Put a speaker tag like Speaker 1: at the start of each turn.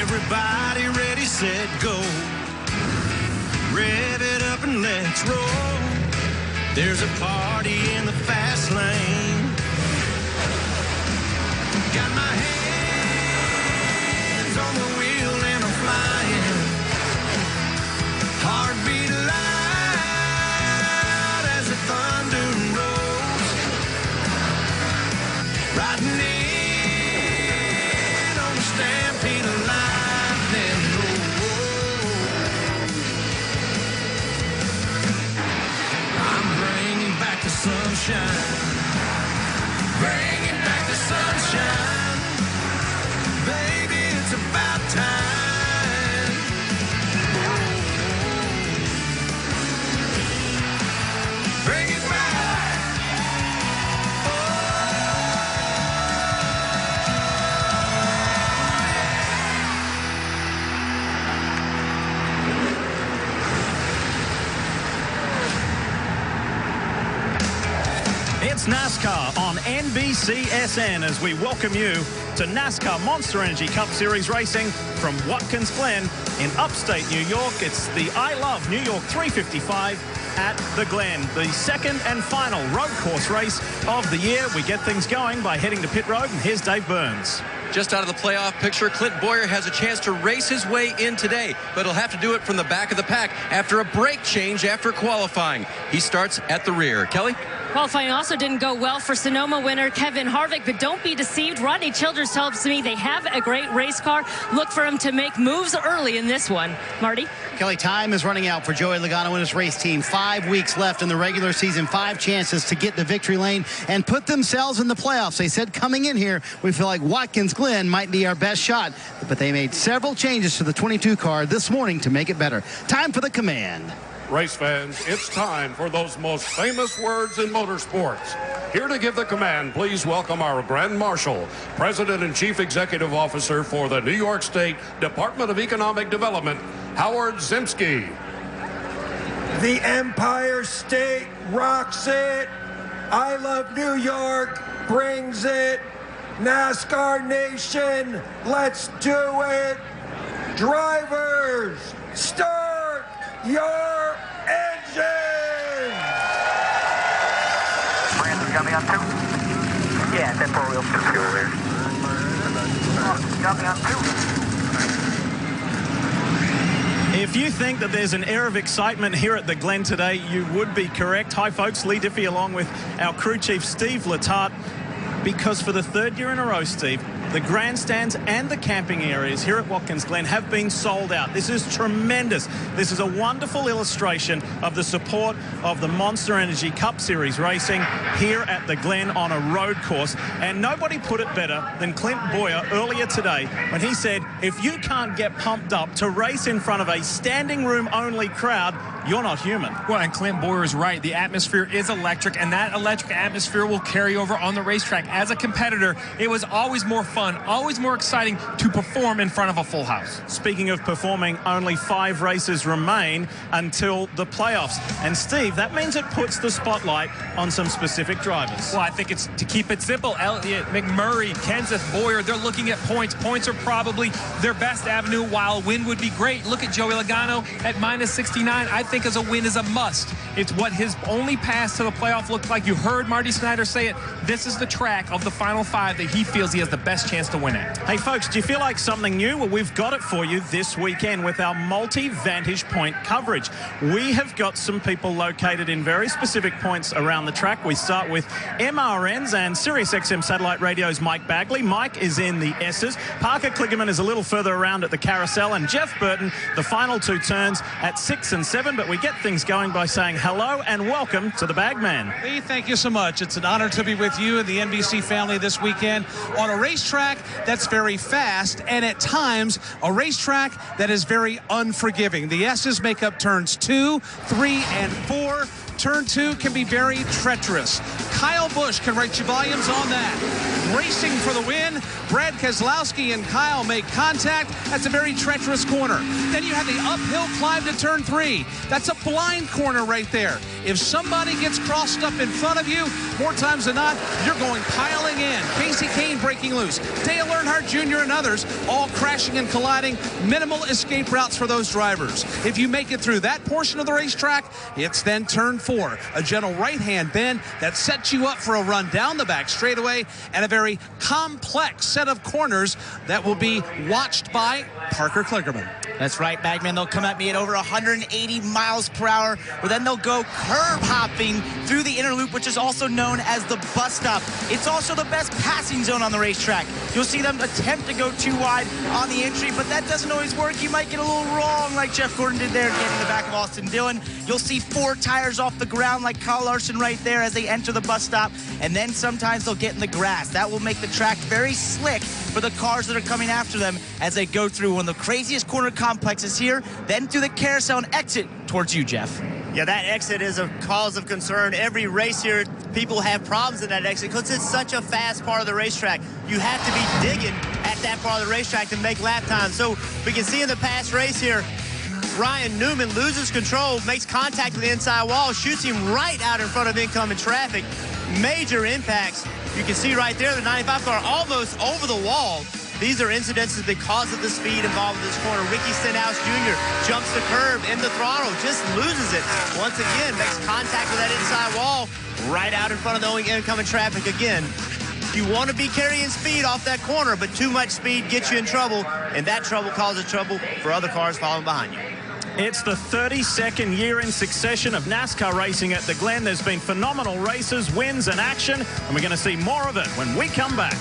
Speaker 1: Everybody ready, set, go. Rev it up and let's roll. There's a party in the fast lane. Got my hands on the wheel and I'm flying. Heartbeat loud as the thunder rolls. Riding in on the stampede of lightning. I'm bringing back the sunshine. Bringing back the sunshine. Baby, it's about time. Bring it back.
Speaker 2: It's NASCAR on NBCSN as we welcome you to NASCAR Monster Energy Cup Series racing from Watkins Glen in upstate New York. It's the I Love New York 355 at the Glen, the second and final road course race of the year. We get things going by heading to pit road, and here's Dave Burns.
Speaker 3: Just out of the playoff picture, Clint Boyer has a chance to race his way in today, but he'll have to do it from the back of the pack after a brake change after qualifying. He starts at the rear. Kelly?
Speaker 4: Qualifying also didn't go well for Sonoma winner Kevin Harvick, but don't be deceived. Rodney Childers tells me they have a great race car. Look for him to make moves early in this one. Marty?
Speaker 5: Kelly, time is running out for Joey Logano and his race team. 5 weeks left in the regular season, 5 chances to get to victory lane and put themselves in the playoffs. They said coming in here, we feel like Watkins Glen might be our best shot, but they made several changes to the 22 car this morning to make it better. Time for the command.
Speaker 6: Race fans, it's time for those most famous words in motorsports. Here to give the command, please welcome our Grand Marshal, President and Chief Executive Officer for the New York State Department of Economic Development, Howard Zimsky.
Speaker 7: The Empire State rocks it. I Love New York brings it. NASCAR Nation, let's do it. Drivers, start your engine!
Speaker 8: Brandon, got me on 2? Yeah, that 4-wheel fuel there. Got me on 2.
Speaker 2: If you think that there's an air of excitement here at the Glen today, you would be correct. Hi, folks. Lee Diffie along with our crew chief, Steve Letarte. Because for the third year in a row, Steve, the grandstands and the camping areas here at Watkins Glen have been sold out. This is tremendous. This is a wonderful illustration of the support of the Monster Energy Cup Series racing here at the Glen on a road course. And nobody put it better than Clint Boyer earlier today when he said, if you can't get pumped up to race in front of a standing room only crowd, you're not human.
Speaker 9: Well, and Clint Boyer is right. The atmosphere is electric, and that electric atmosphere will carry over on the racetrack. As a competitor, it was always more fun, always more exciting to perform in front of a full house.
Speaker 2: Speaking of performing, only 5 races remain until the playoffs. And Steve, that means it puts the spotlight on some specific drivers.
Speaker 9: Well, I think it's to keep it simple. Elliott, McMurray, Kenseth, Boyer, they're looking at points. Points are probably their best avenue, while a win would be great. Look at Joey Logano at -69. I think as a win is a must. It's what his only pass to the playoff looked like. You heard Marty Snyder say it. This is the track of the final 5 that he feels he has the best chance to win at.
Speaker 2: Hey, folks, do you feel like something new? Well, we've got it for you this weekend with our multi-vantage point coverage. We have got some people located in very specific points around the track. We start with MRN's and SiriusXM Satellite Radio's Mike Bagley. Mike is in the S's. Parker Kligerman is a little further around at the carousel, and Jeff Burton, the final 2 turns at 6 and 7. But we get things going by saying hello and welcome to the Bagman.
Speaker 10: Lee, thank you so much. It's an honor to be with you and the NBC family this weekend on a racetrack that's very fast, and at times a racetrack that is very unforgiving. The S's make up turns 2, 3, and 4. turn 2 can be very treacherous. Kyle Busch can write you volumes on that. Racing for the win. Brad Keselowski and Kyle make contact. That's a very treacherous corner. Then you have the uphill climb to turn 3. That's a blind corner right there. If somebody gets crossed up in front of you, more times than not, you're going piling in. Casey Kane breaking loose. Dale Earnhardt Jr. and others all crashing and colliding. Minimal escape routes for those drivers. If you make it through that portion of the racetrack, it's then turn 4. A gentle right-hand bend that sets you up for a run down the back straightaway and a very complex set of corners that will be watched by Parker Kligerman.
Speaker 11: That's right, Bagman. They'll come at me at over 180 miles per hour, but then they'll go curb hopping through the inner loop, which is also known as the bus stop. It's also the best passing zone on the racetrack. You'll see them attempt to go too wide on the entry, but that doesn't always work. You might get a little wrong like Jeff Gordon did there, getting the back of Austin Dillon. You'll see 4 tires off the ground like Kyle Larson right there as they enter the bus stop, and then sometimes they'll get in the grass. That will make the track very slick for the cars that are coming after them as they go through one of the craziest corner complexes here, then through the carousel and exit towards you, Jeff.
Speaker 12: Yeah, that exit is a cause of concern. Every race here, people have problems in that exit because it's such a fast part of the racetrack. You have to be digging at that part of the racetrack to make lap time. So we can see in the past race here, Ryan Newman loses control, makes contact with the inside wall, shoots him right out in front of incoming traffic. Major impacts. You can see right there the 95 car almost over the wall. These are incidences because of the speed involved in this corner. Ricky Stenhouse Jr. jumps the curb in the throttle, just loses it. Once again, makes contact with that inside wall right out in front of the incoming traffic again. You want to be carrying speed off that corner, but too much speed gets you in trouble, and that trouble causes trouble for other cars following behind you.
Speaker 2: It's the 32nd year in succession of NASCAR racing at the Glen. There's been phenomenal races, wins, and action, and we're going to see more of it when we come back.